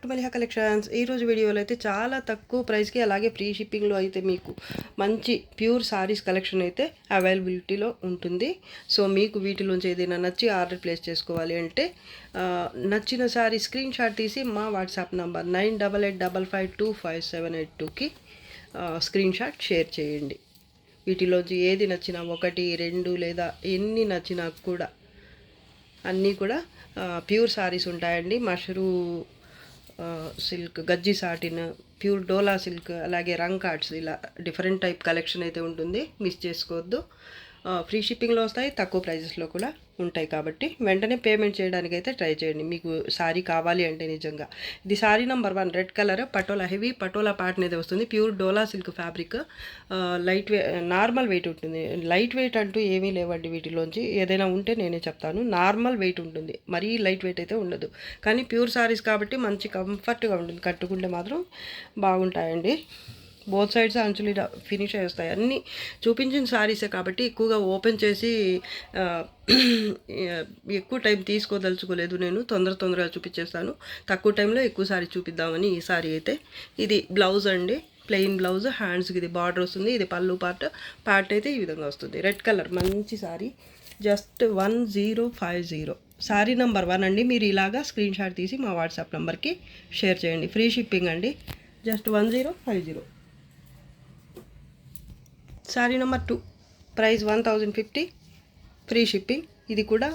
To Maliha collections. ఈరోజు వీడియోలో అయితే చాలా తక్కువ ప్రైస్కి అలాగే ఫ్రీ షిప్పింగ్లో అయితే మీకు మంచి ప్యూర్ సారీస్ కలెక్షన్ అయితే అవైలబిలిటీలో ఉంటుంది. సో మీకు వీటిలోంచి ఏదైనా నచ్చి ఆర్డర్ ప్లేస్ చేసుకోవాలి అంటే నచ్చిన సారీ స్క్రీన్ షాట్ తీసి మా వాట్సాప్ నంబర్ 9885525782కి స్క్రీన్ షాట్ షేర్ చేయండి. వీటిలోంచి ఏది నచ్చినా 1, 2 లేదా ఎన్ని నచ్చినా కూడా అన్నీ కూడా ప్యూర్ సారీస్ ఉంటాయండి. మషరు సిల్క్, గజ్జి సాటిన్, ప్యూర్ డోలా సిల్క్, అలాగే రంగ్ కార్డ్స్, ఇలా డిఫరెంట్ టైప్ కలెక్షన్ అయితే ఉంటుంది. మిస్ చేసుకోవద్దు. ఫ్రీ షిప్పింగ్లో వస్తాయి, తక్కువ ప్రైజెస్లో కూడా ఉంటాయి. కాబట్టి వెంటనే పేమెంట్ చేయడానికి అయితే ట్రై చేయండి మీకు సారీ కావాలి అంటే. నిజంగా ఇది sari number 1 red colour patola, heavy patola pattern అయితే వస్తుంది. Pure dola silk fabric, light normal weight ఉంటుంది. లైట్ వెయిట్ అంటూ ఏమీ లేవండి వీటిలోంచి. ఏదైనా ఉంటే నేనే చెప్తాను. నార్మల్ వెయిట్ ఉంటుంది, మరీ లైట్ వెయిట్ అయితే ఉండదు. కానీ ప్యూర్ సారీస్ కాబట్టి మంచి కంఫర్ట్గా ఉంటుంది. కట్టుకుంటే మాత్రం బాగుంటాయండి. బోత్ సైడ్స్ అంచులు ఇలా ఫినిష్ అయ్యి వస్తాయి. అన్నీ చూపించిన సారీసే కాబట్టి ఎక్కువగా ఓపెన్ చేసి ఎక్కువ టైం తీసుకోదలుచుకోలేదు. నేను తొందరగా చూపించేస్తాను. తక్కువ టైంలో ఎక్కువ సారీ చూపిద్దామని ఈ సారీ అయితే. ఇది బ్లౌజ్ అండి, ప్లెయిన్ బ్లౌజ్, హ్యాండ్స్కి ఇది బార్డర్ వస్తుంది. ఇది పళ్ళు పార్ట్ అయితే ఈ విధంగా వస్తుంది. రెడ్ కలర్ మంచి సారీ, జస్ట్ 1050. సారీ నెంబర్ 1 అండి. మీరు ఇలాగా స్క్రీన్ షాట్ తీసి మా వాట్సాప్ నెంబర్కి షేర్ చేయండి. ఫ్రీ షిప్పింగ్ అండి, just 1050. Sorry number 2 price 1050, free shipping. ఇది కూడా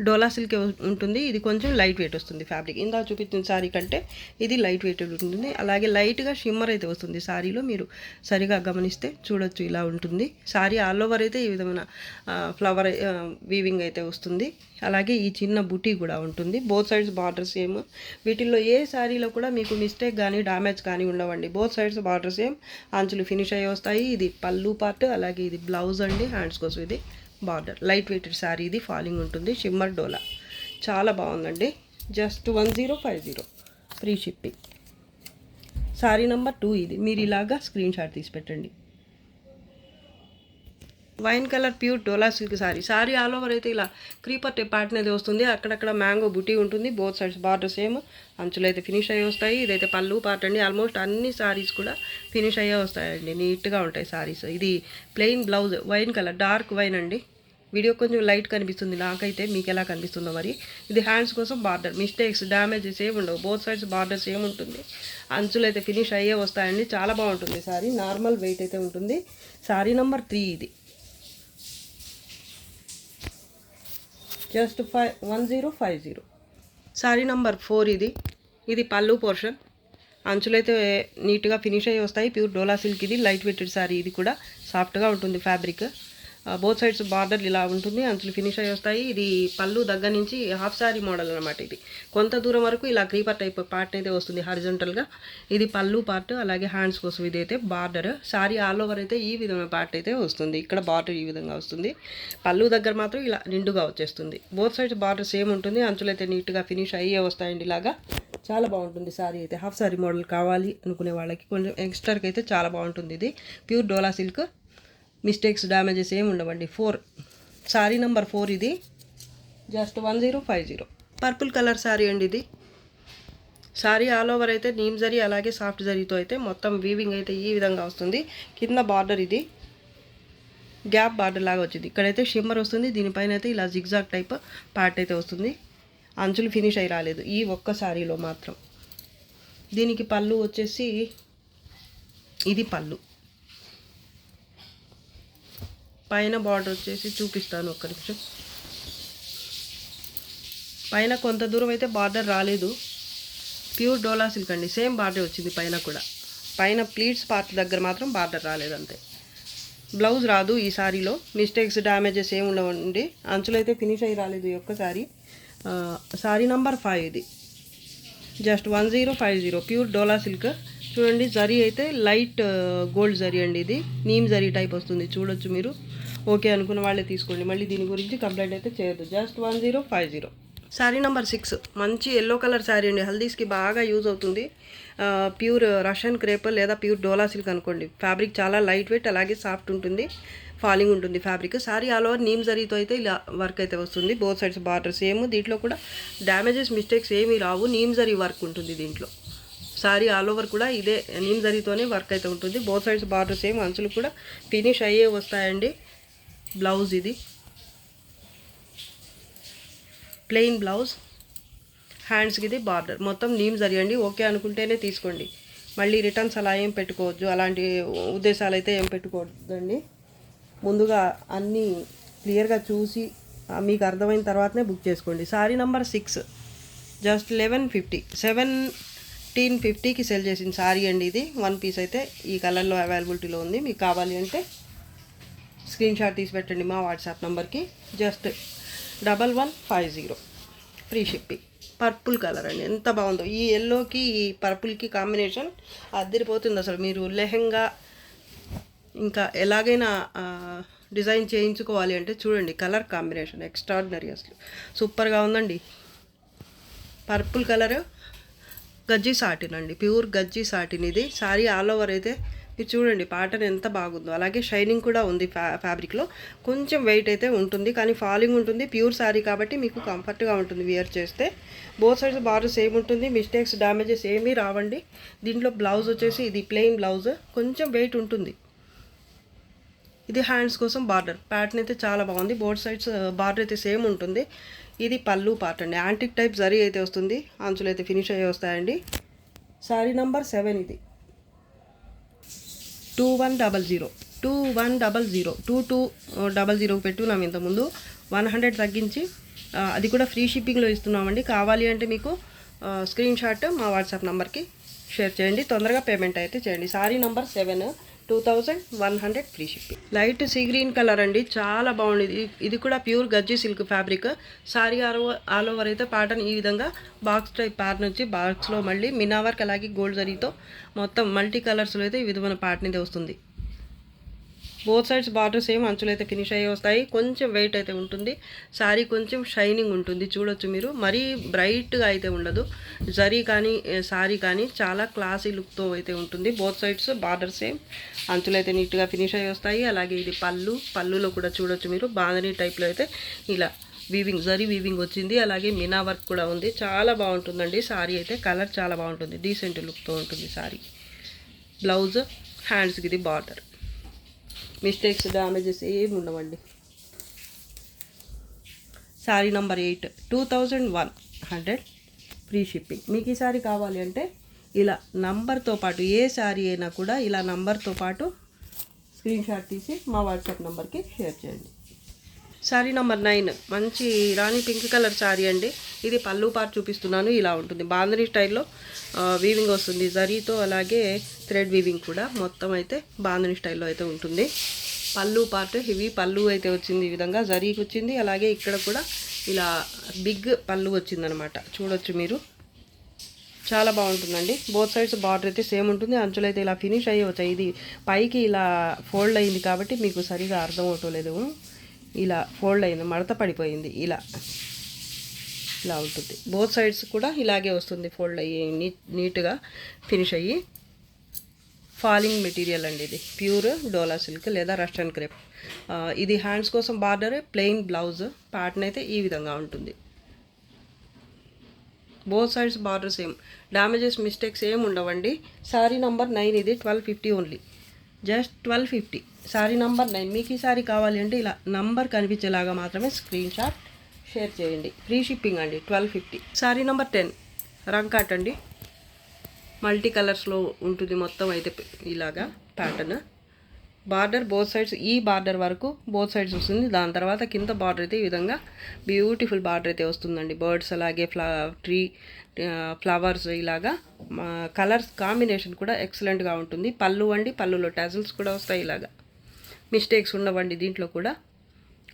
డోలా సిల్క్ ఉంటుంది. ఇది కొంచెం లైట్ వెయిట్ వస్తుంది ఫ్యాబ్రిక్. ఇందా చూపించిన సారీ కంటే ఇది లైట్ వెయిట్ ఉంటుంది. అలాగే లైట్గా షిమ్మర్ అయితే వస్తుంది సారీలో. మీరు సరిగా గమనిస్తే చూడొచ్చు, ఇలా ఉంటుంది సారీ. ఆల్ ఓవర్ అయితే ఈ విధమైన ఫ్లవర్ వీవింగ్ అయితే వస్తుంది. అలాగే ఈ చిన్న బుటీ కూడా ఉంటుంది. Both sides border same. వీటిల్లో ఏ శారీలో కూడా మీకు మిస్టేక్ కానీ డ్యామేజ్ కానీ ఉండవండి. బోత్ సైడ్స్ బార్డర్ సేమ్, అంచులు ఫినిష్ అయ్యి వస్తాయి. ఇది పళ్ళు పార్ట్, అలాగే ఇది బ్లౌజ్ అండి. హ్యాండ్స్ కోసం ఇది బార్డర్. లైట్ వెయిటెడ్ శారీ, ఇది ఫాలింగ్ ఉంటుంది. షిమ్మర్ డోలా చాలా బాగుందండి. Just 1050, free shipping. Sari number 2 ఇది. మీరు ఇలాగా స్క్రీన్ షాట్ తీసి పెట్టండి. Wine colour pure dola silk sari. Sari all over అయితే ఇలా క్రీపర్ టైప్ ప్యాటర్న్ అయితే వస్తుంది. అక్కడక్కడ మ్యాంగో బుటీ ఉంటుంది. బోత్ సైడ్స్ బార్డర్ సేమ్, అంచులు అయితే ఫినిష్ అయ్యి వస్తాయి. ఇదైతే పళ్ళు పార్ట్ అండి. ఆల్మోస్ట్ అన్ని సారీస్ కూడా ఫినిష్ అయ్యే వస్తాయండి. నీట్గా ఉంటాయి సారీస్. ఇది plain blouse, wine colour, dark wine అండి. వీడియో కొంచెం లైట్ కనిపిస్తుంది నాకైతే, మీకు ఎలా కనిపిస్తుందో మరి. ఇది హ్యాండ్స్ కోసం బార్డర్. మిస్టేక్స్, డ్యామేజెస్ ఏమి ఉండవు. బోత్ సైడ్స్ బార్డర్స్ ఏముంటుంది. అంచులు అయితే ఫినిష్ అయ్యే వస్తాయండి. చాలా బాగుంటుంది సారీ. నార్మల్ వెయిట్ అయితే ఉంటుంది. సారీ నెంబర్ 3 ఇది. జస్ట్ 1050. సారీ నెంబర్ 4 ఇది. ఇది పళ్ళు పోర్షన్. అంచులైతే నీట్గా ఫినిష్ అయ్యి వస్తాయి. ప్యూర్ డోలా సిల్క్, ఇది లైట్ వెయిటెడ్ సారీ. ఇది కూడా సాఫ్ట్గా ఉంటుంది ఫ్యాబ్రిక్. బోత్ సైడ్స్ బార్డర్ ఇలా ఉంటుంది. అంచులు ఫినిష్ అయ్యి వస్తాయి. ఇది పళ్ళు దగ్గర నుంచి హాఫ్ సారీ మోడల్ అనమాట. ఇది కొంత దూరం వరకు ఇలా క్రీపర్ టైప్ పార్ట్ అయితే వస్తుంది హారిజంటల్గా. ఇది పళ్ళు పార్ట్, అలాగే హ్యాండ్స్ కోసం ఇది అయితే బార్డర్. సారీ ఆల్ ఓవర్ అయితే ఈ విధమైన పార్ట్ అయితే వస్తుంది. ఇక్కడ బార్డర్ ఈ విధంగా వస్తుంది. పళ్ళు దగ్గర మాత్రం ఇలా నిండుగా వచ్చేస్తుంది. బోత్ సైడ్స్ బార్డర్ సేమ్ ఉంటుంది. అంచులు అయితే నీట్గా ఫినిష్ అయ్యే వస్తాయండి. ఇలాగా చాలా బాగుంటుంది సారీ అయితే. హాఫ్ సారీ మోడల్ కావాలి అనుకునే వాళ్ళకి కొంచెం యంగ్స్టర్కి అయితే చాలా బాగుంటుంది. ఇది pure dola silk. Mistakes, damages ఏమి ఉండవండి. 4 సారీ నెంబర్ 4 ఇది. జస్ట్ 1050. పర్పుల్ కలర్ సారీ అండి ఇది. సారీ ఆల్ ఓవర్ అయితే నీమ్ జరీ, అలాగే సాఫ్ట్ జరీతో అయితే మొత్తం వీవింగ్ అయితే ఈ విధంగా వస్తుంది. కింద బార్డర్ ఇది గ్యాప్ బార్డర్ లాగా వచ్చింది. ఇక్కడైతే షిమ్మర్ వస్తుంది. దీనిపైన అయితే ఇలా జిగ్జాగ్ టైప్ పార్ట్ అయితే వస్తుంది. అంచులు ఫినిష్ అయి రాలేదు ఈ ఒక్క సారీలో మాత్రం. దీనికి పళ్ళు వచ్చేసి ఇది పళ్ళు. పైన బార్డర్ వచ్చేసి చూపిస్తాను ఒక్క నిమిషం. పైన కొంత దూరం అయితే బార్డర్ రాలేదు. ప్యూర్ డోలా సిల్క్ అండి. సేమ్ బార్డర్ వచ్చింది పైన కూడా. పైన ప్లీట్స్ పార్ట్ దగ్గర మాత్రం బార్డర్ రాలేదు అంతే. బ్లౌజ్ రాదు ఈ సారీలో. మిస్టేక్స్, డ్యామేజెస్ ఏమి ఉండవండి. అంచులు అయితే ఫినిష్ అయ్యి రాలేదు ఈ ఒక్క సారీ. సారీ నెంబర్ 5 ఇది. Just 1050, pure dola silk. చూడండి జరీ అయితే లైట్ గోల్డ్ జరీ అండి. ఇది నీమ్ జరీ టైప్ వస్తుంది. చూడొచ్చు మీరు. ఓకే అనుకున్న వాళ్ళే తీసుకోండి. మళ్ళీ దీని గురించి కంప్లైంట్ అయితే చేయొద్దు. జస్ట్ 1050. శారీ నెంబర్ 6 మంచి ఎల్లో కలర్ శారీ అండి. హల్దీస్కి బాగా యూజ్ అవుతుంది. ప్యూర్ రష్యన్ క్రేప్ లేదా ప్యూర్ డోలా సిల్క్ అనుకోండి. ఫ్యాబ్రిక్ చాలా లైట్ వెయిట్, అలాగే సాఫ్ట్ ఉంటుంది. ఫాలింగ్ ఉంటుంది fabric. Sorry all over neem జరీతో అయితే ఇలా వర్క్ అయితే వస్తుంది. Both sides border same. దీంట్లో కూడా డ్యామేజెస్ మిస్టేక్స్ ఏమీ రావు. నీమ్ జరీ వర్క్ ఉంటుంది దీంట్లో. సారీ ఆల్ ఓవర్ కూడా ఇదే నీమ్ జరీతోనే వర్క్ అయితే ఉంటుంది. Both sides border same. అంచులు కూడా ఫినిష్ అయ్యే వస్తాయండి. బ్లౌజ్ ఇది ప్లెయిన్ బ్లౌజ్. హ్యాండ్స్కి ఇది బార్డర్ మొత్తం నీమ్ జరీ అండి. ఓకే అనుకుంటేనే తీసుకోండి. మళ్ళీ రిటర్న్స్ అలా ఏం పెట్టుకోవద్దు. అలాంటి ఉద్దేశాలు అయితే ఏం పెట్టుకోవద్దండి. ముందుగా అన్నీ క్లియర్గా చూసి మీకు అర్థమైన తర్వాతనే బుక్ చేసుకోండి. సారీ నెంబర్ 6 జస్ట్ 1150 1750కి సెల్ చేసిన సారీ అండి ఇది. 1 పీస్ అయితే ఈ కలర్లో అవైలబిలిటీలో ఉంది. మీకు కావాలి అంటే స్క్రీన్ షాట్ తీసి పెట్టండి మా వాట్సాప్ నెంబర్కి. Just 1150 free shipping. Purple colour అండి, ఎంత బాగుందో. ఈ ఎల్లోకి ఈ పర్పుల్కి కాంబినేషన్ అద్దరిపోతుంది అసలు. మీరు లెహెంగా ఇంకా ఎలాగైనా డిజైన్ చేయించుకోవాలి అంటే చూడండి, కలర్ కాంబినేషన్ ఎక్స్ట్రాడినరీ, అసలు సూపర్గా ఉందండి. పర్పుల్ కలర్ గజ్జి సాటిన్ అండి, ప్యూర్ గజ్జి సాటిన్ ఇది. సారీ ఆల్ ఓవర్ అయితే మీరు చూడండి ప్యాటర్న్ ఎంత బాగుందో. అలాగే షైనింగ్ కూడా ఉంది ఫ్యాబ్రిక్లో. కొంచెం వెయిట్ అయితే ఉంటుంది కానీ ఫాలింగ్ ఉంటుంది. ప్యూర్ శారీ కాబట్టి మీకు కంఫర్ట్గా ఉంటుంది వియర్ చేస్తే. బోత్ సైడ్స్ బార్డర్ సేమ్ ఉంటుంది. మిస్టేక్స్ డ్యామేజెస్ ఏమీ రావండి. దీంట్లో బ్లౌజ్ వచ్చేసి ఇది ప్లెయిన్ బ్లౌజ్, కొంచెం వెయిట్ ఉంటుంది. ఇది హ్యాండ్స్ కోసం బార్డర్. ప్యాటర్న్ అయితే చాలా బాగుంది. బోత్ సైడ్స్ బార్డర్ అయితే సేమ్ ఉంటుంది. ఇది పళ్ళు పార్ట్ అండి. యాంటిక్ టైప్ జరీ అయితే వస్తుంది. అంచులు అయితే ఫినిష్ అయ్యి వస్తాయండి. సారీ నంబర్ 7 ఇది 2100 2200 పెట్టుకున్నాం ఇంతకుముందు. 100 తగ్గించి అది కూడా ఫ్రీ షిప్పింగ్లో ఇస్తున్నామండి. కావాలి అంటే మీకు స్క్రీన్ షాట్ మా వాట్సాప్ నెంబర్కి షేర్ చేయండి. తొందరగా పేమెంట్ అయితే చేయండి. Sorry number 7 2100 free shipping. Light sea green colour అండి, చాలా బాగుంది. ఇది కూడా pure gajji silk fabric. Sorry all over అయితే ప్యాటర్న్ ఈ విధంగా బాక్స్ టైప్ ప్యాటర్న్ వచ్చి బాక్స్లో మళ్ళీ మినా వర్క్ అలాగే గోల్డ్ జరీతో మొత్తం మల్టీ కలర్స్లో అయితే ఈ విధమైన ప్యాటర్న్ అయితే వస్తుంది. Both sides border same. అంచులు అయితే ఫినిష్ అయ్యి వస్తాయి. కొంచెం వెయిట్ అయితే ఉంటుంది. శారీ కొంచెం షైనింగ్ ఉంటుంది, చూడొచ్చు మీరు. మరీ బ్రైట్గా అయితే ఉండదు. జరీ కానీ శారీ కానీ చాలా క్లాసీ లుక్తో అయితే ఉంటుంది. Both sides border same. అంచులు అయితే నీట్గా ఫినిష్ అయ్యి వస్తాయి. అలాగే ఇది పళ్ళులో కూడా చూడొచ్చు మీరు. బాంధనీ టైప్లో అయితే ఇలా వీవింగ్ జరీ వీవింగ్ వచ్చింది. అలాగే మినా వర్క్ కూడా ఉంది. చాలా బాగుంటుందండి శారీ అయితే. కలర్ చాలా బాగుంటుంది, డీసెంట్ లుక్తో ఉంటుంది శారీ. బ్లౌజ్, హ్యాండ్స్కి ఇది బార్డర్. మిస్టేక్స్ డ్యామేజెస్ ఏమి ఉండవండి. Sari number 8 2100 free shipping. మీకు ఈ శారీ కావాలి అంటే ఇలా నంబర్తో పాటు, ఏ శారీ అయినా కూడా ఇలా నంబర్తో పాటు స్క్రీన్ షాట్ తీసి మా వాట్సాప్ నెంబర్కి షేర్ చేయండి. శారీ నెంబర్ 9 మంచి రాణి పింక్ కలర్ శారీ అండి. ఇది పళ్ళు పార్ట్ చూపిస్తున్నాను. ఇలా ఉంటుంది. బాంధనీ స్టైల్లో వీవింగ్ వస్తుంది జరీతో, అలాగే థ్రెడ్ వీవింగ్ కూడా. మొత్తం అయితే బాంధనీ స్టైల్లో అయితే ఉంటుంది. పళ్ళు పార్ట్ హెవీ పళ్ళు అయితే వచ్చింది. ఈ విధంగా జరీకి వచ్చింది. అలాగే ఇక్కడ కూడా ఇలా బిగ్ పళ్ళు వచ్చిందనమాట, చూడొచ్చు మీరు. చాలా బాగుంటుందండి. బోత్ సైడ్స్ బార్డర్ అయితే సేమ్ ఉంటుంది. అంచులు అయితే ఇలా ఫినిష్ అయ్యి వచ్చాయి. ఇది పైకి ఇలా ఫోల్డ్ అయింది కాబట్టి మీకు సరిగా అర్థం అవటలేదు. ఇలా ఫోల్డ్ అయింది, మడత పడిపోయింది. ఇలా ఉంటుంది. బోత్ సైడ్స్ కూడా ఇలాగే వస్తుంది, ఫోల్డ్ అయ్యి నీట్గా ఫినిష్ అయ్యి. ఫాలింగ్ మెటీరియల్ అండి ఇది. ప్యూర్ డోలా సిల్క్ లేదా రస్టన్ క్రేప్. ఇది హ్యాండ్స్ కోసం బార్డర్, ప్లెయిన్ బ్లౌజ్. ప్యాటర్న్ అయితే ఈ విధంగా ఉంటుంది. Both sides border same. Damages mistakes ఏమి ఉండవండి. శారీ నంబర్ 9 ఇది 1250 ఓన్లీ. జస్ట్ 1250. శారీ నంబర్ 9. మీకు ఈ శారీ కావాలి అంటే ఇలా నంబర్ కనిపించేలాగా మాత్రమే స్క్రీన్ షాట్ షేర్ చేయండి. ఫ్రీ షిప్పింగ్ అండి. 1250. శారీ నంబర్ 10 రంకాట్ అండి. మల్టీ కలర్స్లో ఉంటుంది మొత్తం అయితే ఇలాగా ప్యాటర్న్. బార్డర్ బోత్ సైడ్స్, ఈ బార్డర్ వరకు బోత్ సైడ్స్ వస్తుంది. దాని తర్వాత కింద బార్డర్ అయితే ఈ విధంగా బ్యూటిఫుల్ బార్డర్ అయితే వస్తుందండి. బర్డ్స్ అలాగే ట్రీ ఫ్లవర్స్ ఇలాగా. కలర్స్ కాంబినేషన్ కూడా ఎక్సలెంట్గా ఉంటుంది. పళ్ళు అండి, పళ్ళులో టాజిల్స్ కూడా వస్తాయి. ఇలాగా మిస్టేక్స్ ఉండవండి. దీంట్లో కూడా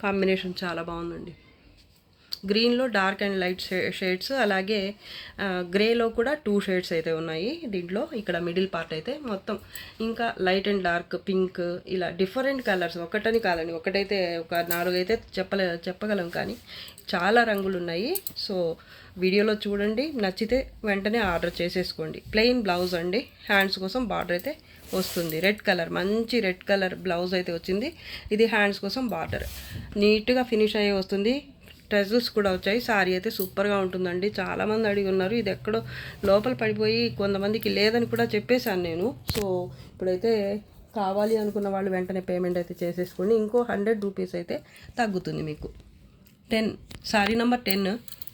కాంబినేషన్ చాలా బాగుందండి. గ్రీన్లో డార్క్ అండ్ లైట్ షేడ్స్, అలాగే గ్రేలో కూడా 2 షేడ్స్ అయితే ఉన్నాయి దీంట్లో. ఇక్కడ మిడిల్ పార్ట్ అయితే మొత్తం ఇంకా లైట్ అండ్ డార్క్ పింక్, ఇలా డిఫరెంట్ కలర్స్. ఒకటని కాదండి, ఒకటైతే ఒక 4 అయితే చెప్పగలం, కానీ చాలా రంగులు ఉన్నాయి. సో వీడియోలో చూడండి, నచ్చితే వెంటనే ఆర్డర్ చేసేసుకోండి. ప్లెయిన్ బ్లౌజ్ అండి, హ్యాండ్స్ కోసం బార్డర్ అయితే వస్తుంది. రెడ్ కలర్, మంచి రెడ్ కలర్ బ్లౌజ్ అయితే వచ్చింది. ఇది హ్యాండ్స్ కోసం బార్డర్ నీట్గా ఫినిష్ అయ్యి వస్తుంది. టెజల్స్ కూడా వచ్చాయి. సారీ అయితే సూపర్గా ఉంటుందండి. చాలామంది అడిగి ఉన్నారు, ఇది ఎక్కడో లోపల పడిపోయి కొంతమందికి లేదని కూడా చెప్పేశాను నేను. సో ఇప్పుడైతే కావాలి అనుకున్న వాళ్ళు వెంటనే పేమెంట్ అయితే చేసేసుకోండి. ఇంకో 100 రూపీస్ అయితే తగ్గుతుంది మీకు. 10 సారీ నెంబర్ 10,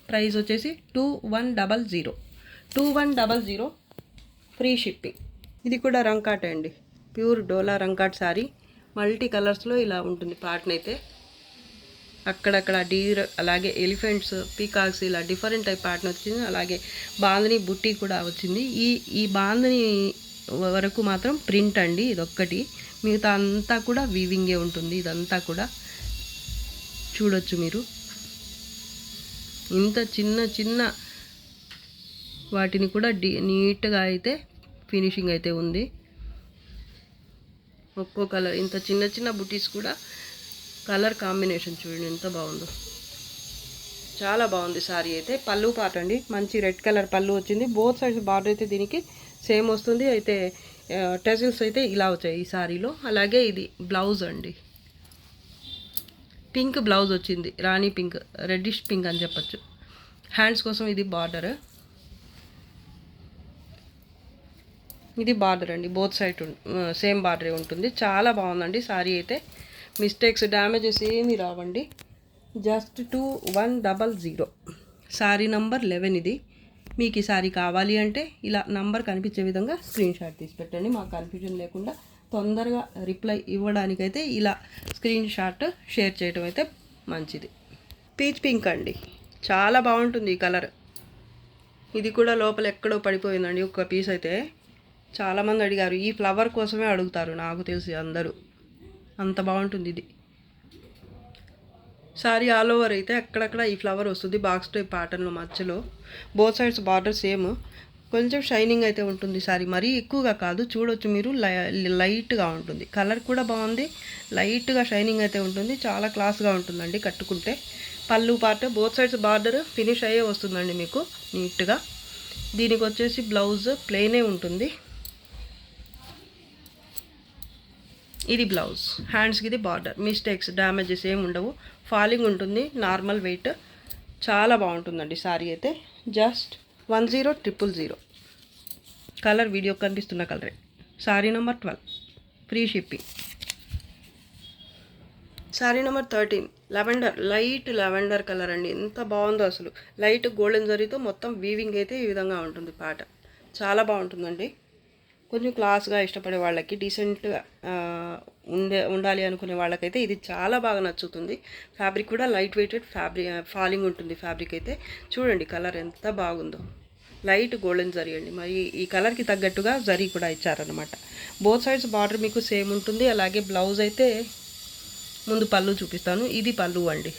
ప్రైస్ వచ్చేసి 2100. 2100 ఫ్రీ షిప్పింగ్. ఇది కూడా రంకాట్ అండి, ప్యూర్ డోలా రంకాట్ సారీ. మల్టీ కలర్స్లో ఇలా ఉంటుంది ప్యాటర్న్ అయితే. అక్కడక్కడ డీర్, అలాగే ఎలిఫెంట్స్, పీకాక్స్, ఇలా డిఫరెంట్ టైప్ ప్యాటర్న్ వచ్చింది. అలాగే బాందని బుట్టి కూడా వచ్చింది. ఈ బాందని వరకు మాత్రం ప్రింట్ అండి, ఇదొక్కటి. మిగతా అంతా కూడా వీవింగే ఉంటుంది. ఇదంతా కూడా చూడొచ్చు మీరు. ఇంత చిన్న చిన్న వాటిని కూడా నీట్గా అయితే ఫినిషింగ్ అయితే ఉంది. ఒక్కో కలర్, ఇంత చిన్న చిన్న బుటీస్ కూడా కలర్ కాంబినేషన్ చూడండి ఎంత బాగుందో. చాలా బాగుంది సారీ అయితే. పళ్ళు పార్ట్ అండి, మంచి రెడ్ కలర్ పళ్ళు వచ్చింది. బోత్ సైడ్స్ బార్డర్ అయితే దీనికి సేమ్ వస్తుంది. అయితే టెజిల్స్ అయితే ఇలా వచ్చాయి ఈ సారీలో. అలాగే ఇది బ్లౌజ్ అండి, పింక్ బ్లౌజ్ వచ్చింది, రాణి పింక్, రెడ్డిష్ పింక్ అని చెప్పచ్చు. హ్యాండ్స్ కోసం ఇది బార్డర్, ఇది బార్డర్ అండి. బోత్ సైడ్ సేమ్ బార్డరే ఉంటుంది. చాలా బాగుందండి సారీ అయితే. మిస్టేక్స్, డ్యామేజెస్ ఏమీ రావండి. జస్ట్ 2100. సారీ నంబర్ 11 ఇది. మీకు ఈ సారీ కావాలి అంటే ఇలా నంబర్ కనిపించే విధంగా స్క్రీన్ షాట్ తీసి పెట్టండి. మాకు కన్ఫ్యూజన్ లేకుండా తొందరగా రిప్లై ఇవ్వడానికైతే ఇలా స్క్రీన్ షాట్ షేర్ చేయడం అయితే మంచిది. పీచ్ పింక్ అండి, చాలా బాగుంటుంది ఈ కలర్. ఇది కూడా లోపల ఎక్కడో పడిపోయిందండి ఒక పీస్ అయితే. చాలామంది అడిగారు, ఈ ఫ్లవర్ కోసమే అడుగుతారు నాకు తెలిసి అందరూ. అంత బాగుంటుంది ఇది సారీ. ఆల్ ఓవర్ అయితే అక్కడక్కడ ఈ ఫ్లవర్ వస్తుంది బాక్స్ టైప్ ప్యాటర్న్లో మధ్యలో. Both sides border same. కొంచెం షైనింగ్ అయితే ఉంటుంది సారీ, మరీ ఎక్కువగా కాదు. చూడొచ్చు మీరు, లైట్గా ఉంటుంది. కలర్ కూడా బాగుంది, లైట్గా షైనింగ్ అయితే ఉంటుంది. చాలా క్లాస్గా ఉంటుందండి కట్టుకుంటే. పళ్ళు part, both sides border finish అయ్యే వస్తుందండి మీకు నీట్గా. దీనికి వచ్చేసి బ్లౌజ్ ప్లెయినే ఉంటుంది. ఇది బ్లౌజ్, హ్యాండ్స్కి ఇది బార్డర్. మిస్టేక్స్, డ్యామేజెస్ ఏమి ఉండవు. ఫాలింగ్ ఉంటుంది, నార్మల్ వెయిట్. చాలా బాగుంటుందండి సారీ అయితే. జస్ట్ 10000. కలర్ వీడియో కనిపిస్తున్న కలరే. Sorry number 12 free shipping. Sorry number 13 lavender, light lavender colour అండి. ఎంత బాగుందో అసలు. లైట్ గోల్డెన్ జరీతో మొత్తం వీవింగ్ అయితే ఈ విధంగా ఉంటుంది పాట. చాలా బాగుంటుందండి. కొంచెం క్లాస్గా ఇష్టపడే వాళ్ళకి, డీసెంట్గా ఉండాలి అనుకునే వాళ్ళకైతే ఇది చాలా బాగా నచ్చుతుంది. ఫ్యాబ్రిక్ కూడా లైట్ వెయిటెడ్ ఫాలింగ్ ఉంటుంది ఫ్యాబ్రిక్ అయితే. చూడండి కలర్ ఎంత బాగుందో. లైట్ గోల్డెన్ జరీ అండి. మరి ఈ కలర్కి తగ్గట్టుగా జరీ కూడా ఇచ్చారనమాట. బోత్ సైడ్స్ బార్డర్ మీకు సేమ్ ఉంటుంది. అలాగే బ్లౌజ్ అయితే ముందు పళ్ళు చూపిస్తాను. ఇది పళ్ళు అండి,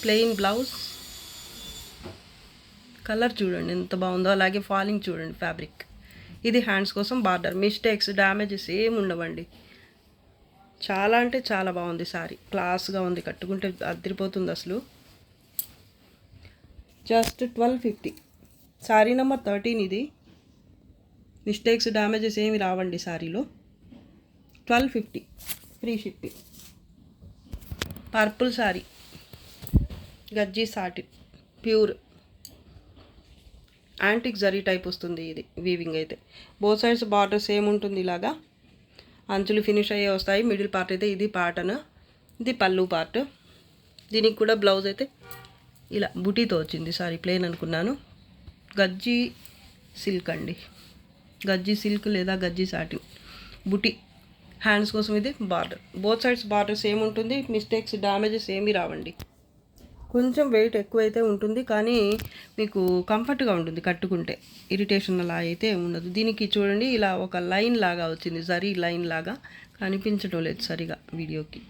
ప్లెయిన్ బ్లౌజ్. కలర్ చూడండి ఎంత బాగుందో. అలాగే ఫాలింగ్ చూడండి ఫ్యాబ్రిక్. ఇది హ్యాండ్స్ కోసం బార్డర్. మిస్టేక్స్, డ్యామేజెస్ ఏమి ఉండవండి. చాలా అంటే చాలా బాగుంది సారీ. క్లాస్గా ఉంది, కట్టుకుంటే అదిరిపోతుంది అసలు. జస్ట్ 1250. సారీ నెంబర్ 13 ఇది. మిస్టేక్స్, డ్యామేజెస్ ఏమి రావండి సారీలో. 1250 free shipping. Purple sari, gajji satin, pure antique zari type వస్తుంది ఇది వీవింగ్ అయితే. బోత్ సైడ్స్ బార్డర్ సేమ్ ఉంటుంది. ఇలాగా అంచులు ఫినిష్ అయ్యే వస్తాయి. మిడిల్ పార్ట్ అయితే ఇది ప్యాటర్న్. ఇది పళ్ళు పార్ట్. దీనికి కూడా బ్లౌజ్ అయితే ఇలా బుటీతో వచ్చింది. సారీ ప్లెయిన్ అనుకున్నాను. గజ్జీ సిల్క్ అండి, గజ్జీ సిల్క్ లేదా గజ్జీ సాటిన్ బుటీ. హ్యాండ్స్ కోసం ఇది border. Both sides border same ఉంటుంది. మిస్టేక్స్, డ్యామేజెస్ ఏమీ రావండి. కొంచెం వెయిట్ ఎక్కువైతే ఉంటుంది, కానీ మీకు కంఫర్ట్గా ఉంటుంది కట్టుకుంటే. ఇరిటేషన్ అలా అయితే ఉండదు. దీనికి చూడండి ఇలా ఒక లైన్ లాగా వచ్చింది, జరీ లైన్ లాగా. కనిపించడం లేదు సరిగా వీడియోకి.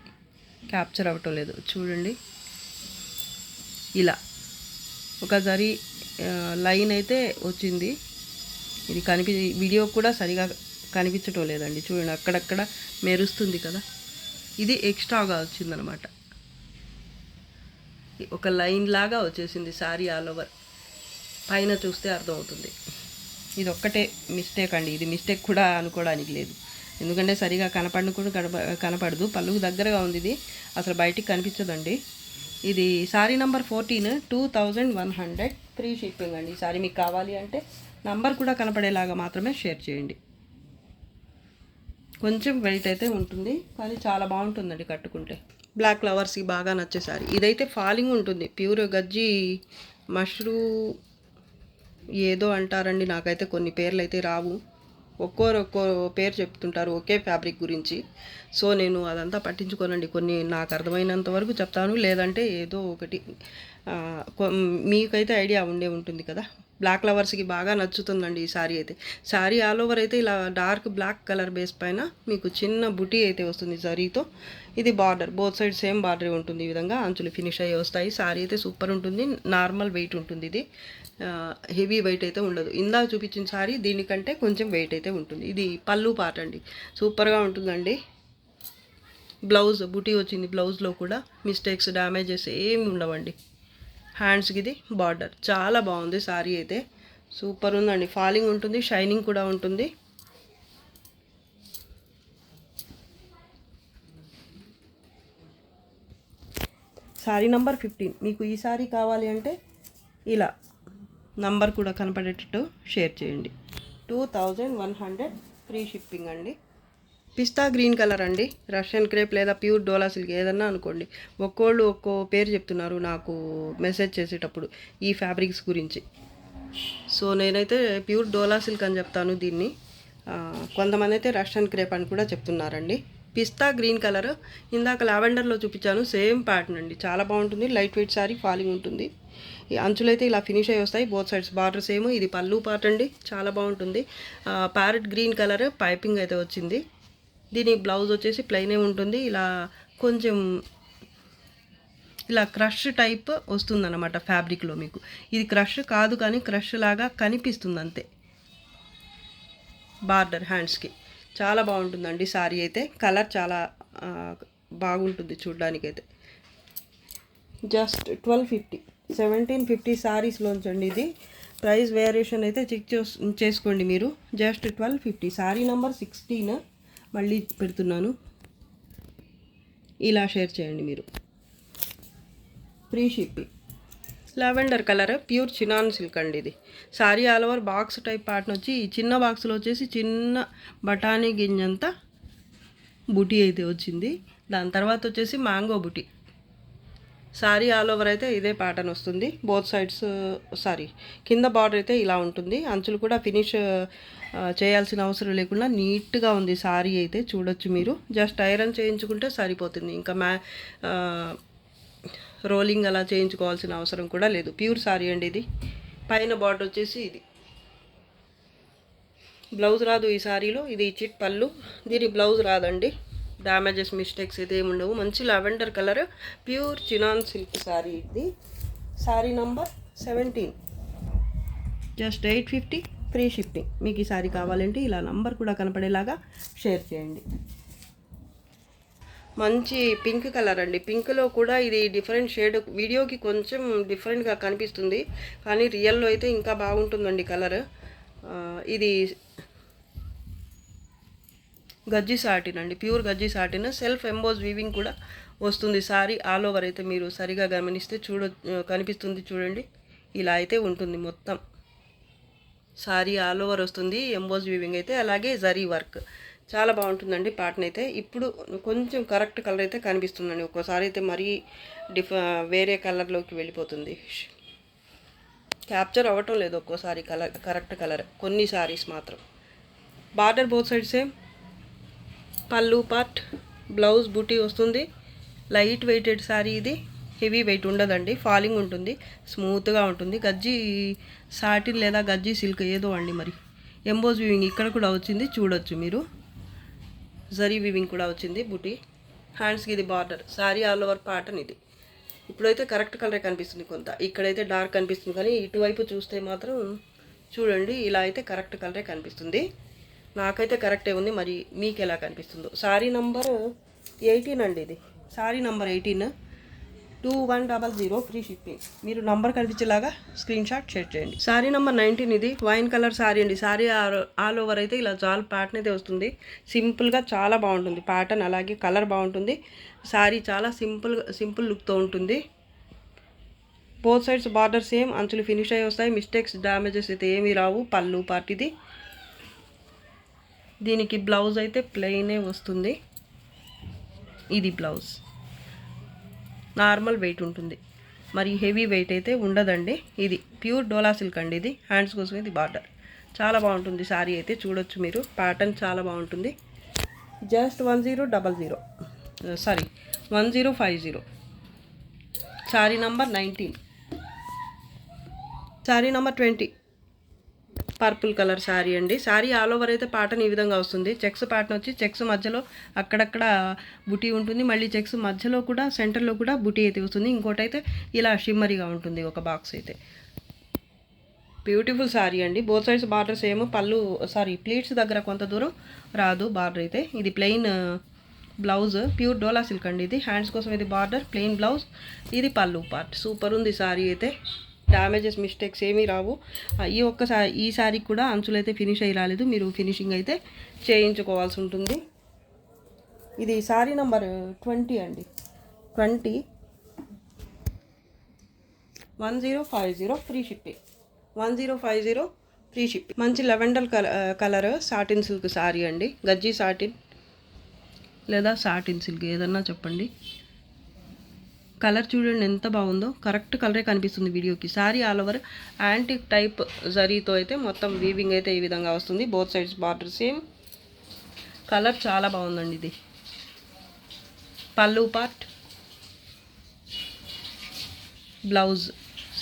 క్యాప్చర్ అవ్వటం లేదు చూడండి. ఇలా ఒక జరీ లైన్ అయితే వచ్చింది. ఇది వీడియో కూడా సరిగా కనిపించటం లేదండి. చూడండి అక్కడక్కడ మెరుస్తుంది కదా, ఇది ఎక్స్ట్రాగా వచ్చిందనమాట. ఒక లైన్ లాగా వచ్చేసింది శారీ ఆల్ ఓవర్. పైన చూస్తే అర్థమవుతుంది. ఇది ఒక్కటే మిస్టేక్ అండి. ఇది మిస్టేక్ కూడా అనుకోవడానికి లేదు, ఎందుకంటే సరిగా కనపడదు. పళ్ళుకు దగ్గరగా ఉంది, ఇది అసలు బయటికి కనిపించదండి. ఇది శారీ నెంబర్ 14, 2100 ఫ్రీ షిప్పింగ్ అండి. ఈ శారీ మీకు కావాలి అంటే నంబర్ కూడా కనపడేలాగా మాత్రమే షేర్ చేయండి. కొంచెం వెయిట్ అయితే ఉంటుంది, కానీ చాలా బాగుంటుందండి కట్టుకుంటే. బ్లాక్ ఫ్లవర్స్కి బాగా నచ్చే శారీ. ఇదైతే ఫాలింగ్ ఉంటుంది, ప్యూర్ గజ్జి మష్రూ ఏదో అంటారండి, నాకైతే కొన్ని పేర్లు అయితే రావు. ఒక్కో పేరు చెప్తుంటారు ఒకే ఫ్యాబ్రిక్ గురించి. సో నేను అదంతా పట్టించుకోనండి, కొన్ని నాకు అర్థమైనంత వరకు చెప్తాను, లేదంటే ఏదో ఒకటి. మీకైతే ఐడియా ఉంటుంది కదా. బ్లాక్ లవర్స్కి బాగా నచ్చుతుందండి ఈ శారీ అయితే. శారీ ఆల్ ఓవర్ అయితే ఇలా డార్క్ బ్లాక్ కలర్ బేస్ పైన మీకు చిన్న బుటీ అయితే వస్తుంది జరీతో. ఇది border, both side same border ఉంటుంది. ఈ విధంగా అంచులు ఫినిష్ అయ్యి వస్తాయి. శారీ అయితే సూపర్ ఉంటుంది. నార్మల్ వెయిట్ ఉంటుంది, ఇది హెవీ వెయిట్ అయితే ఉండదు. ఇందాక చూపించిన శారీ దీనికంటే కొంచెం వెయిట్ అయితే ఉంటుంది. ఇది పళ్ళు పార్ట్ అండి, సూపర్గా ఉంటుందండి. బ్లౌజ్ బుటీ వచ్చింది, బ్లౌజ్లో కూడా మిస్టేక్స్ డ్యామేజెస్ ఏమి ఉండవండి. హ్యాండ్స్కి ఇది బార్డర్, చాలా బాగుంది శారీ అయితే, సూపర్ ఉందండి. ఫాలింగ్ ఉంటుంది, షైనింగ్ కూడా ఉంటుంది. శారీ నంబర్ 15. మీకు ఈ శారీ కావాలి అంటే ఇలా నంబర్ కూడా కనపడేటట్టు షేర్ చేయండి. 2100 ఫ్రీ షిప్పింగ్ అండి. పిస్తా గ్రీన్ కలర్ అండి, రష్యన్ క్రేప్ లేదా ప్యూర్ డోలా సిల్క్ ఏదన్నా అనుకోండి. ఒక్కోళ్ళు ఒక్కో పేరు చెప్తున్నారు నాకు మెసేజ్ చేసేటప్పుడు ఈ ఫ్యాబ్రిక్స్ గురించి. సో నేనైతే ప్యూర్ డోలా సిల్క్ అని చెప్తాను దీన్ని. కొంతమంది అయితే రష్యన్ క్రేప్ అని కూడా చెప్తున్నారండి. పిస్తా గ్రీన్ కలర్, ఇందాక లావెండర్లో చూపించాను, సేమ్ ప్యాటర్న్ అండి, చాలా బాగుంటుంది. లైట్ వెయిట్ శారీ, ఫాలింగ్ ఉంటుంది. ఈ అంచులు అయితే ఇలా ఫినిష్ అయ్యి వస్తాయి, బోత్ సైడ్స్ బార్డర్ సేమ్. ఇది పళ్ళు పార్ట్ అండి, చాలా బాగుంటుంది. ప్యారెట్ గ్రీన్ కలర్ పైపింగ్ అయితే వచ్చింది. దీని బ్లౌజ్ వచ్చేసి ప్లెయినే ఉంటుంది. ఇలా కొంచెం ఇలా క్రష్ టైప్ వస్తుందన్నమాట ఫ్యాబ్రిక్లో మీకు. ఇది క్రష్ కాదు కానీ క్రష్ లాగా కనిపిస్తుంది అంతే. బార్డర్ హ్యాండ్స్కి చాలా బాగుంటుందండి శారీ అయితే. కలర్ చాలా బాగుంటుంది చూడ్డానికైతే. జస్ట్ 1250, 1750 శారీస్లోంచండి ఇది. ప్రైస్ వేరియేషన్ అయితే చెక్ చేసుకోండి మీరు. జస్ట్ 1250. శారీ నెంబర్ 16 మళ్ళీ పెడుతున్నాను, ఇలా షేర్ చేయండి మీరు. Free shipping. Lavender colour pure chinon silk అండి. ఇది sari all over box type pattern వచ్చి, ఈ చిన్న బాక్స్లో వచ్చేసి చిన్న బఠానీ గింజంత బుటీ అయితే వచ్చింది. దాని తర్వాత వచ్చేసి మ్యాంగో బుటీ. శారీ ఆల్ ఓవర్ అయితే ఇదే ప్యాటర్న్ వస్తుంది. బోత్ సైడ్స్ కింద బార్డర్ అయితే ఇలా ఉంటుంది. అంచులు కూడా ఫినిష్ చేయాల్సిన అవసరం లేకుండా నీట్గా ఉంది శారీ అయితే, చూడొచ్చు మీరు. జస్ట్ ఐరన్ చేయించుకుంటే సరిపోతుంది, ఇంకా రోలింగ్ అలా చేయించుకోవాల్సిన అవసరం కూడా లేదు. ప్యూర్ శారీ అండి ఇది. పైన బార్డర్ వచ్చేసి ఇది. బ్లౌజ్ రాదు ఈ శారీలో, ఇది చిట్ పళ్ళు. దీని బ్లౌజ్ రాదండి. డ్యామేజెస్ మిస్టేక్స్ అయితే ఏమి ఉండవు. మంచి lavender colour pure chinon silk sari ఇది. Sari number 17, just 850 free shipping. మీకు ఈ శారీ కావాలంటే ఇలా నంబర్ కూడా కనపడేలాగా షేర్ చేయండి. మంచి పింక్ కలర్ అండి. పింక్లో కూడా ఇది డిఫరెంట్ షేడ్, వీడియోకి కొంచెం డిఫరెంట్గా కనిపిస్తుంది కానీ రియల్లో అయితే ఇంకా బాగుంటుందండి కలర్. ఇది గజ్జి సాటిన్ అండి, ప్యూర్ గజ్జి సాటిన్. సెల్ఫ్ ఎంబోజ్ వీవింగ్ కూడా వస్తుంది శారీ ఆల్ ఓవర్ అయితే. మీరు సరిగా గమనిస్తే కనిపిస్తుంది చూడండి, ఇలా అయితే ఉంటుంది మొత్తం. శారీ ఆల్ ఓవర్ వస్తుంది ఎంబోజ్ వీవింగ్ అయితే, అలాగే జరీ వర్క్. చాలా బాగుంటుందండి ప్యాటర్న్ అయితే. ఇప్పుడు కొంచెం కరెక్ట్ కలర్ అయితే కనిపిస్తుందండి, ఒక్కోసారి అయితే మరీ వేరే కలర్లోకి వెళ్ళిపోతుంది, క్యాప్చర్ అవ్వటం లేదు ఒక్కోసారి కరెక్ట్ కలర్, కొన్ని శారీస్ మాత్రం. Border both side same. పళ్ళు పార్ట్, బ్లౌజ్ బూటీ వస్తుంది. లైట్ వెయిటెడ్ శారీ ఇది, హెవీ వెయిట్ ఉండదండి, ఫాలింగ్ ఉంటుంది, స్మూత్గా ఉంటుంది. గజ్జి సాటిన్ లేదా గజ్జి సిల్క్ ఏదో అండి మరి. ఎంబోజ్ వీవింగ్ ఇక్కడ కూడా వచ్చింది చూడొచ్చు మీరు, జరీ వీవింగ్ కూడా వచ్చింది బుటీ. హ్యాండ్స్కి ఇది border. Sari all over pattern ఇది. ఇప్పుడైతే కరెక్ట్ కలరే కనిపిస్తుంది, కొంత ఇక్కడైతే డార్క్ కనిపిస్తుంది, కానీ ఇటువైపు చూస్తే మాత్రం చూడండి ఇలా అయితే కరెక్ట్ కలరే కనిపిస్తుంది. నాకైతే కరెక్టే ఉంది, మరి మీకు ఎలా కనిపిస్తుందో. శారీ నంబర్ 18 అండి ఇది. Sari number 18, 2100 free shipping. మీరు నంబర్ కనిపించేలాగా స్క్రీన్ షాట్ షేర్ చేయండి. శారీ నంబర్ 19 ఇది. వైన్ కలర్ శారీ అండి. శారీ ఆల్ ఓవర్ అయితే ఇలా జాల్ ప్యాటర్న్ అయితే వస్తుంది. సింపుల్గా చాలా బాగుంటుంది ప్యాటర్న్, అలాగే కలర్ బాగుంటుంది. శారీ చాలా సింపుల్ లుక్తో ఉంటుంది. బోత్ సైడ్స్ బార్డర్ సేమ్, అంచులు ఫినిష్ అయ్యి వస్తాయి. మిస్టేక్స్ డ్యామేజెస్ అయితే ఏమీ రావు. పళ్ళు పార్ట్ ఇది. దీనికి బ్లౌజ్ అయితే ప్లెయినే వస్తుంది. ఇది బ్లౌజ్ నార్మల్ వెయిట్ ఉంటుంది, మరి హెవీ వెయిట్ అయితే ఉండదండి. ఇది ప్యూర్ డోలా సిల్క్ అండి. ఇది హ్యాండ్స్ కోసం ఇది బార్డర్. చాలా బాగుంటుంది శారీ అయితే, చూడొచ్చు మీరు. ప్యాటర్న్ చాలా బాగుంటుంది. Just 1050. Sari number 19. Sari number 20 purple colour sari అండి. శారీ ఆల్ ఓవర్ అయితే ప్యాటర్న్ ఈ విధంగా వస్తుంది. చెక్స్ ప్యాటర్న్ వచ్చి చెక్స్ మధ్యలో అక్కడక్కడ బుటీ ఉంటుంది. మళ్ళీ చెక్స్ మధ్యలో కూడా సెంటర్లో కూడా బుటీ అయితే వస్తుంది. ఇంకోటి అయితే ఇలా షిమ్మరీగా ఉంటుంది ఒక బాక్స్ అయితే. బ్యూటిఫుల్ శారీ అండి. Both sides border same. Pleats దగ్గర కొంత దూరం రాదు బార్డర్ అయితే. ఇది plain blouse, pure dola silk అండి ఇది. హ్యాండ్స్ కోసం ఇది బార్డర్, ప్లెయిన్ బ్లౌజ్. ఇది పళ్ళు పార్ట్. సూపర్ ఉంది శారీ అయితే. డ్యామేజెస్ మిస్టేక్స్ ఏమీ రావు. ఈ శారీకి కూడా అంచులు అయితే ఫినిష్ అయ్యి రాలేదు, మీరు ఫినిషింగ్ అయితే చేయించుకోవాల్సి ఉంటుంది. ఇది శారీ నంబర్ 20 అండి. 20 1050 ఫ్రీ షిప్పింగ్. 1050 free shipping. మంచి lavender colour satin silk sari అండి. గజ్జి సాటిన్ లేదా సాటిన్ సిల్క్ ఏదన్నా చెప్పండి. కలర్ చూడండి ఎంత బాగుందో. కరెక్ట్ కలరే కనిపిస్తుంది వీడియోకి. Sari all over antique type జరీతో అయితే మొత్తం వీవింగ్ అయితే ఈ విధంగా వస్తుంది. Both sides border same. Colour చాలా బాగుందండి ఇది. పళ్ళు పార్ట్, బ్లౌజ్.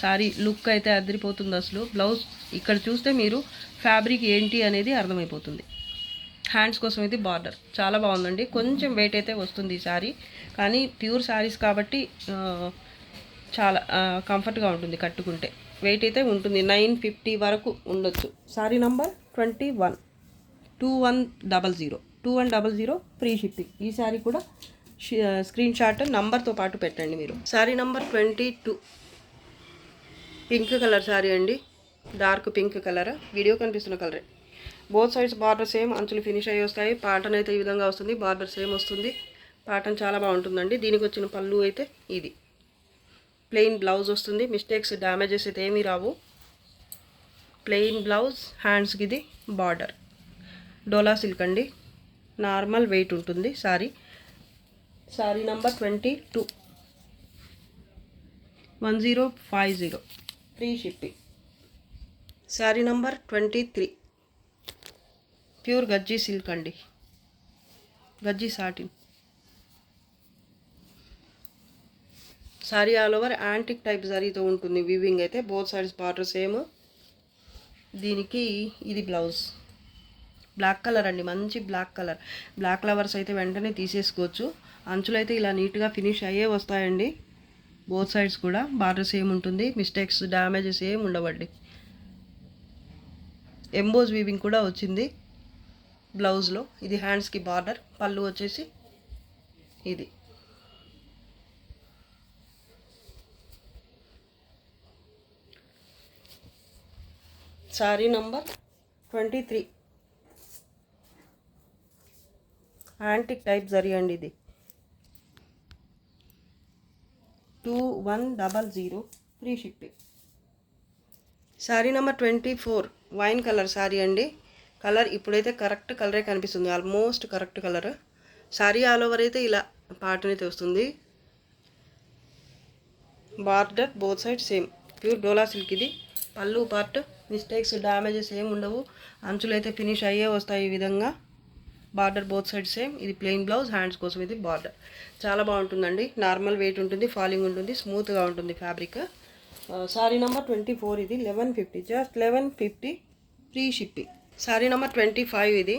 శారీ లుక్ అయితే అదిరిపోతుంది అసలు. బ్లౌజ్ ఇక్కడ చూస్తే మీరు ఫ్యాబ్రిక్ ఏంటి అనేది అర్థమైపోతుంది. హ్యాండ్స్ కోసం ఇది బార్డర్. చాలా బాగుందండి. కొంచెం వెయిట్ అయితే వస్తుంది ఈ శారీ, కానీ ప్యూర్ శారీస్ కాబట్టి చాలా కంఫర్ట్గా ఉంటుంది కట్టుకుంటే. వెయిట్ అయితే ఉంటుంది, 950 వరకు ఉండొచ్చు. Sari number 21, 2100 free shipping. ఈ శారీ కూడా స్క్రీన్ షాట్ నంబర్తో పాటు పెట్టండి మీరు. Sari number 22 pink colour sari అండి. డార్క్ పింక్ కలర్, వీడియో కనిపిస్తున్న కలరే. బోత్ సైడ్స్ బార్డర్ సేమ్, అంచులు ఫినిష్ అయ్యి వస్తాయి. ప్యాటర్న్ అయితే ఈ విధంగా వస్తుంది. బార్డర్ సేమ్ వస్తుంది. ప్యాటర్న్ చాలా బాగుంటుందండి. దీనికి వచ్చిన పళ్ళు అయితే ఇది. ప్లెయిన్ బ్లౌజ్ వస్తుంది. మిస్టేక్స్ డ్యామేజెస్ అయితే ఏమీ రావు. Plain blouse. హ్యాండ్స్కి ఇది బార్డర్. డోలా సిల్క్ అండి. నార్మల్ వెయిట్ ఉంటుంది sari. Sari number 22, 1050 free shipping. Sari number 23 pure gajji silk అండి. Gajji satin. Sari all over antique type జరీతో ఉంటుంది వీవింగ్ అయితే. Both sides border same. దీనికి ఇది బ్లౌజ్. బ్లాక్ కలర్ అండి, మంచి బ్లాక్ కలర్. బ్లాక్ లవర్స్ అయితే వెంటనే తీసేసుకోవచ్చు. అంచులు అయితే ఇలా నీట్గా ఫినిష్ అయ్యే వస్తాయండి. బోత్ సైడ్స్ కూడా బార్డర్ సేమ్ ఉంటుంది. మిస్టేక్స్ డ్యామేజెస్ ఏమి ఉండవండి. ఎంబోజ్ వీవింగ్ కూడా వచ్చింది బ్లౌజ్లో. ఇది హ్యాండ్స్కి బార్డర్. పళ్ళు వచ్చేసి ఇది. Sari number 23 antique type zari అండి ఇది. 2100 free shipping. Sari number 24 wine colour sari అండి. కలర్ ఇప్పుడైతే కరెక్ట్ కలరే కనిపిస్తుంది, almost correct colour. Sari all over అయితే ఇలా ప్యాటర్న్ అయితే వస్తుంది. Border both side same, pure dola silk ఇది. పళ్ళు పార్ట్ మిస్టేక్స్ డ్యామేజెస్ ఏమి ఉండవు. అంచులు అయితే ఫినిష్ అయ్యే వస్తాయి ఈ విధంగా. Border both side same. ఇది ప్లెయిన్ బ్లౌజ్, హ్యాండ్స్ కోసం ఇది బార్డర్. చాలా బాగుంటుందండి. నార్మల్ వెయిట్ ఉంటుంది, ఫాలింగ్ ఉంటుంది, స్మూత్గా ఉంటుంది ఫ్యాబ్రిక్. శారీ నెంబర్ 24 ఇది. 1150, just 1150 free shipping. Sari number 25 ఇది.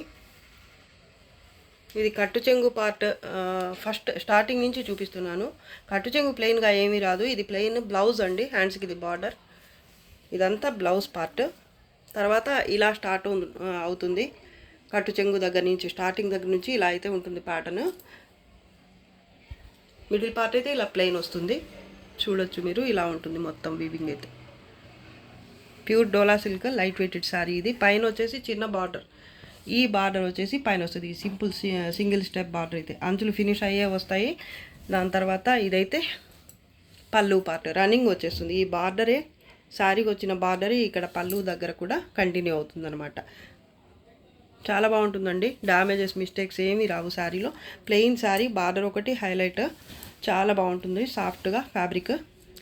ఇది కట్టు చెంగు పార్ట్ ఫస్ట్ స్టార్టింగ్ నుంచి చూపిస్తున్నాను. కట్టు చెంగు ప్లెయిన్గా ఏమీ రాదు. ఇది ప్లెయిన్ బ్లౌజ్ అండి. హ్యాండ్స్కి ఇది బార్డర్. ఇదంతా బ్లౌజ్ పార్ట్. తర్వాత ఇలా స్టార్ట్ అవుతుంది. కట్టు చెంగు దగ్గర నుంచి, స్టార్టింగ్ దగ్గర నుంచి ఇలా అయితే ఉంటుంది ప్యాటర్న్. మిడిల్ పార్ట్ అయితే ఇలా ప్లెయిన్ వస్తుంది. చూడొచ్చు మీరు, ఇలా ఉంటుంది మొత్తం వీవింగ్ అయితే. Pure dola silk light weighted sari ఇది. పైన వచ్చేసి చిన్న బార్డర్. ఈ బార్డర్ వచ్చేసి పైన వస్తుంది. సింపుల్ సింగిల్ స్టెప్ బార్డర్ అయితే అంచులు ఫినిష్ అయ్యే వస్తాయి. దాని తర్వాత ఇదైతే పళ్ళు పార్ట్ రన్నింగ్ వచ్చేస్తుంది. ఈ బార్డరే శారీకి వచ్చిన బార్డరే ఇక్కడ పళ్ళు దగ్గర కూడా కంటిన్యూ అవుతుందన్నమాట. చాలా బాగుంటుందండి. డ్యామేజెస్, మిస్టేక్స్ ఏమీ రావు శారీలో. ప్లెయిన్ శారీ, బార్డర్ ఒకటి హైలైట్. చాలా బాగుంటుంది. సాఫ్ట్గా ఫ్యాబ్రిక్,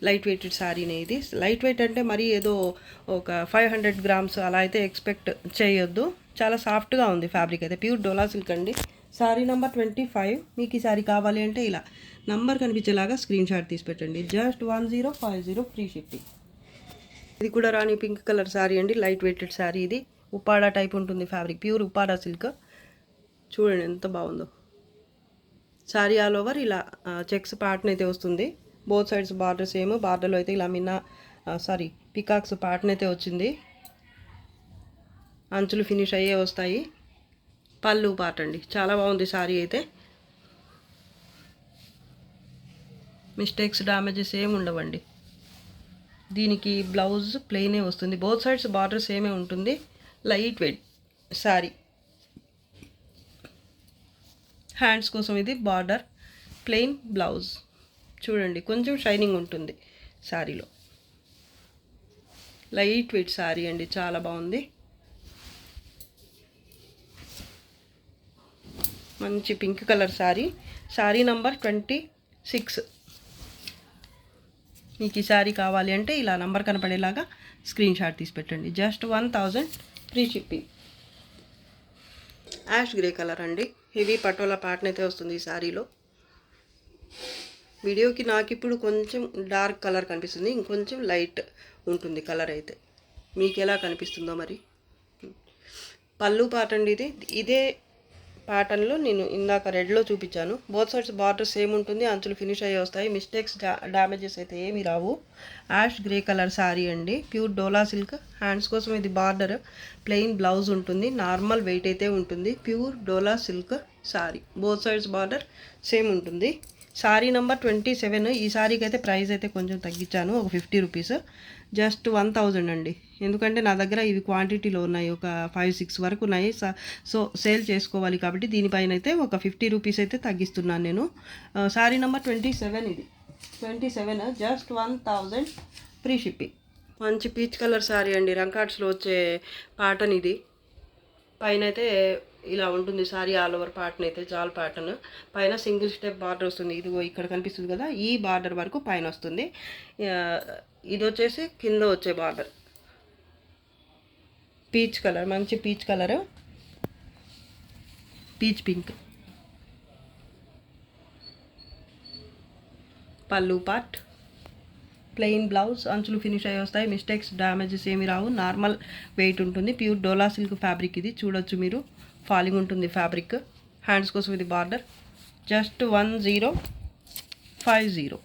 లైట్ వెయిటెడ్ శారీనే ఇది. లైట్ వెయిట్ అంటే మరీ ఏదో ఒక 500 గ్రామ్స్ అలా అయితే ఎక్స్పెక్ట్ చేయొద్దు. చాలా సాఫ్ట్గా ఉంది ఫ్యాబ్రిక్ అయితే. ప్యూర్ డోలా సిల్క్ అండి. శారీ నెంబర్ 25. మీకు ఈ శారీ కావాలి అంటే ఇలా నంబర్ కనిపించేలాగా స్క్రీన్ షాట్ తీసి పెట్టండి. Just 1050 free shipping. ఇది కూడా రాణి పింక్ కలర్ శారీ అండి. లైట్ వెయిటెడ్ శారీ ఇది. ఉప్పాడా టైప్ ఉంటుంది ఫ్యాబ్రిక్. Pure Uppada silk. చూడండి ఎంత బాగుందో. శారీ ఆల్ ఓవర్ ఇలా చెక్స్ ప్యాటర్న్ అయితే వస్తుంది. Both sides border same. బార్డర్లో అయితే ఇలా పికాక్స్ ప్యాటర్న్ అయితే వచ్చింది. అంచులు ఫినిష్ అయ్యే వస్తాయి. పళ్ళు పార్ట్ అండి. చాలా బాగుంది శారీ అయితే. మిస్టేక్స్, డ్యామేజెస్ ఏమి ఉండవండి. దీనికి బ్లౌజ్ ప్లెయినే వస్తుంది. బోత్ సైడ్స్ బార్డర్ సేమే ఉంటుంది. Light wait sari. హ్యాండ్స్ కోసం ఇది బార్డర్, ప్లెయిన్ బ్లౌజ్. చూడండి కొంచెం షైనింగ్ ఉంటుంది శారీలో. లైట్ వెయిట్ శారీ అండి. చాలా బాగుంది. మంచి pink colour sari. Sari number 26. మీకు ఈ శారీ కావాలి అంటే ఇలా నంబర్ కనపడేలాగా స్క్రీన్ షాట్ తీసి పెట్టండి. Just 1000 free shipping. Ash grey colour అండి. హెవీ పటోలా ప్యాటర్న్ అయితే వస్తుంది ఈ శారీలో. వీడియోకి నాకు ఇప్పుడు కొంచెం డార్క్ కలర్ కనిపిస్తుంది. ఇంకొంచెం లైట్ ఉంటుంది కలర్ అయితే. మీకు ఎలా కనిపిస్తుందో మరి. పళ్ళు పార్ట్ అండి ఇది. ఇదే ప్యాటర్న్లో నేను ఇందాక రెడ్లో చూపించాను. బోత్ సైడ్స్ బార్డర్ సేమ్ ఉంటుంది. అంచులు ఫినిష్ అయ్యి వస్తాయి. మిస్టేక్స్, డ్యామేజెస్ అయితే ఏమీ రావు. యాష్ గ్రే కలర్ శారీ అండి. Pure dola silk. హ్యాండ్స్ కోసం ఇది బార్డర్, ప్లెయిన్ బ్లౌజ్ ఉంటుంది. నార్మల్ వెయిట్ అయితే ఉంటుంది. Pure dola silk sari. Both sides border same ఉంటుంది. శారీ నెంబర్ 27. ఈ శారీకి అయితే ప్రైస్ అయితే కొంచెం తగ్గించాను, ఒక 50 రూపీస్. జస్ట్ 1000 అండి. ఎందుకంటే నా దగ్గర ఇవి క్వాంటిటీలో ఉన్నాయి. ఒక 5-6 వరకు ఉన్నాయి. సో సేల్ చేసుకోవాలి కాబట్టి దీనిపైన అయితే ఒక 50 రూపీస్ అయితే తగ్గిస్తున్నాను నేను. శారీ నెంబర్ 27. ఇది 27. Just 1000 free shipping. మంచి పీచ్ కలర్ శారీ అండి. రంకాట్స్లో వచ్చే ప్యాటర్న్ ఇది. పైన అయితే ఇలా ఉంటుంది శారీ ఆల్ ఓవర్ ప్యాటర్న్ అయితే. జాల్ ప్యాటర్న్. పైన సింగిల్ స్టెప్ బార్డర్ వస్తుంది. ఇదిగో ఇక్కడ కనిపిస్తుంది కదా, ఈ బార్డర్ వరకు పైన వస్తుంది. ఇది వచ్చేసి కింద వచ్చే బార్డర్. పీచ్ కలర్, మంచి పీచ్ కలర్, పీచ్ పింక్. పళ్ళు పార్ట్, ప్లెయిన్ బ్లౌజ్. అంచులు ఫినిష్ అయ్యి వస్తాయి. మిస్టేక్స్, డ్యామేజెస్ ఏమి రావు. నార్మల్ వెయిట్ ఉంటుంది. ప్యూర్ డోలా సిల్క్ ఫ్యాబ్రిక్ ఇది. చూడొచ్చు మీరు, ఫాలింగ్ ఉంటుంది ఫ్యాబ్రిక్. హ్యాండ్స్ కోసం ఇది బార్డర్. జస్ట్ 1050.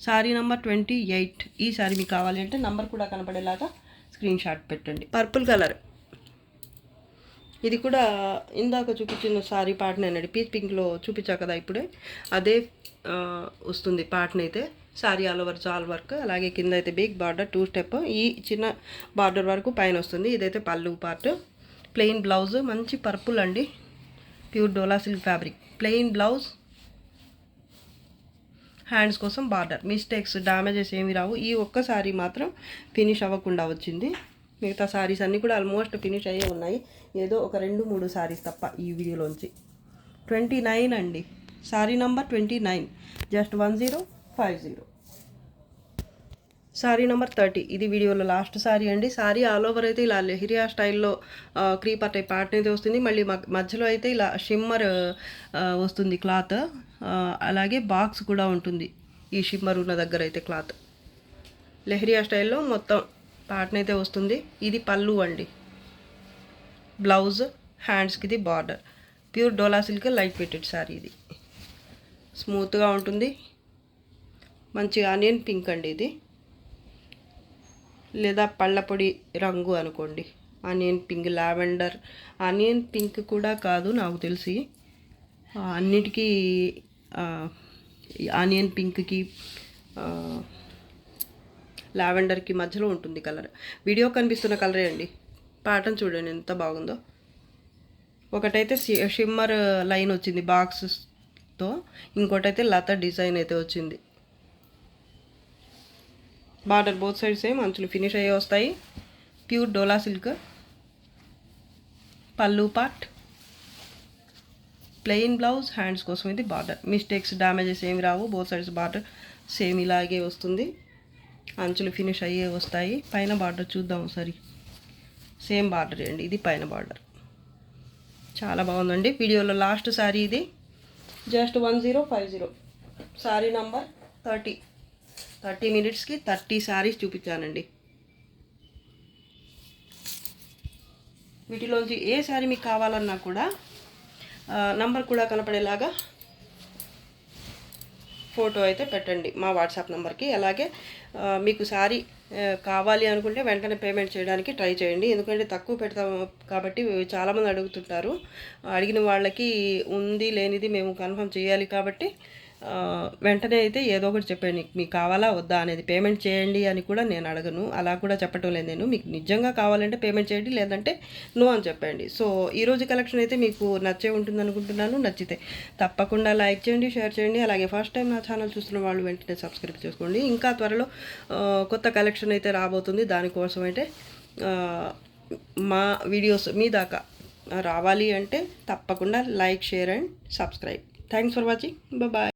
శారీ నెంబర్ 28. ఈ శారీ మీకు కావాలి అంటే నంబర్ కూడా కనపడేలాగా స్క్రీన్ షాట్ పెట్టండి. Purple colour. ఇది కూడా ఇందాక చూపించిన శారీ ప్యాటర్న్ అండి. పీచ్ పింక్లో చూపించా కదా ఇప్పుడే, అదే వస్తుంది ప్యాటర్న్ అయితే. Sari all over jaal work. అలాగే కింద అయితే బిగ్ బార్డర్ 2 స్టెప్. ఈ చిన్న బార్డర్ వరకు పైన వస్తుంది. ఇదైతే పళ్ళు పార్ట్. Plain blouse. మంచి పర్పుల్ అండి. Pure dola silk fabric. Plain blouse. Hands కోసం బార్డర్. మిస్టేక్స్, డ్యామేజెస్ ఏమి రావు. ఈ ఒక్క శారీ మాత్రం ఫినిష్ అవ్వకుండా వచ్చింది. మిగతా శారీస్ అన్నీ కూడా ఆల్మోస్ట్ ఫినిష్ అయ్యే ఉన్నాయి. ఏదో ఒక 2-3 శారీస్ తప్ప ఈ వీడియోలోంచి. 29 అండి. Sari number 29. Just 1050. Sari number 30. ఇది వీడియోలో లాస్ట్ శారీ అండి. శారీ ఆల్ ఓవర్ అయితే ఇలా లెహిరియా స్టైల్లో క్రీపర్ టైప్ ప్యాటర్న్ అయితే వస్తుంది. మళ్ళీ మధ్యలో అయితే ఇలా షిమ్మర్ వస్తుంది క్లాత్. అలాగే బాక్స్ కూడా ఉంటుంది ఈ షిమ్మర్ ఉన్న దగ్గర అయితే క్లాత్. లెహిరియా స్టైల్లో మొత్తం ప్యాటర్న్ అయితే వస్తుంది. ఇది పళ్ళు అండి. బ్లౌజ్, హ్యాండ్స్కి ఇది border. Pure dola silk light weighted sari ఇది. స్మూత్గా ఉంటుంది. మంచి ఆనియన్ పింక్ అండి ఇది, లేదా పళ్ళపొడి రంగు అనుకోండి. Onion pink, lavender, onion pink కూడా కాదు నాకు తెలిసి. అన్నిటికీ ఆనియన్ పింక్కి లావెండర్కి మధ్యలో ఉంటుంది కలర్. వీడియో కనిపిస్తున్న కలరే అండి. ప్యాటర్న్ చూడండి ఎంత బాగుందో. ఒకటైతే షిమ్మర్ లైన్ వచ్చింది బాక్సెస్తో, ఇంకోటైతే లత డిజైన్ అయితే వచ్చింది. బార్డర్ బోత్ సైడ్ సేమ్, అంచులు ఫినిష్ అయ్యి వస్తాయి. Pure dola silk. పళ్ళు పార్ట్ ప్లెయిన్ బ్లౌజ్, హ్యాండ్స్ కోసం ఇది బార్డర్. మిస్టేక్స్, డ్యామేజెస్ ఏమి రావు. బోత్ సైడ్స్ బార్డర్ సేమ్ ఇలాగే వస్తుంది. అంచులు ఫినిష్ అయ్యే వస్తాయి. పైన బార్డర్ చూద్దాం ఒకసారి. సేమ్ బార్డర్ అండి ఇది, పైన బార్డర్. చాలా బాగుందండి. వీడియోలో లాస్ట్ శారీ ఇది. జస్ట్ 1050. శారీ నంబర్ 30 మినిట్స్కి 30 శారీస్ చూపించానండి. వీటిలోంచి ఏ శారీ మీకు కావాలన్నా కూడా నంబర్ కూడా కనపడేలాగా ఫోటో అయితే పెట్టండి మా వాట్సాప్ నెంబర్కి. అలాగే మీకు శారీ కావాలి అనుకుంటే వెంటనే పేమెంట్ చేయడానికి ట్రై చేయండి. ఎందుకంటే తక్కువ పెడతాం కాబట్టి చాలామంది అడుగుతుంటారు. అడిగిన వాళ్ళకి ఉంది లేనిది మేము కన్ఫర్మ్ చేయాలి కాబట్టి వెంటనే అయితే ఏదో ఒకటి చెప్పండి, మీకు కావాలా వద్దా అనేది. పేమెంట్ చేయండి అని కూడా నేను అడగను, అలా కూడా చెప్పటం లేదు నేను. మీకు నిజంగా కావాలంటే పేమెంట్ చేయండి, లేదంటే నో అని చెప్పండి. సో ఈరోజు కలెక్షన్ అయితే మీకు నచ్చే ఉంటుంది అనుకుంటున్నాను. నచ్చితే తప్పకుండా లైక్ చేయండి, షేర్ చేయండి. అలాగే ఫస్ట్ టైం నా ఛానల్ చూస్తున్న వాళ్ళు వెంటనే సబ్స్క్రైబ్ చేసుకోండి. ఇంకా త్వరలో కొత్త కలెక్షన్ అయితే రాబోతుంది. దానికోసం అయితే మా వీడియోస్ మీ దాకా రావాలి అంటే తప్పకుండా like, share and subscribe. Thanks for watching. Bye.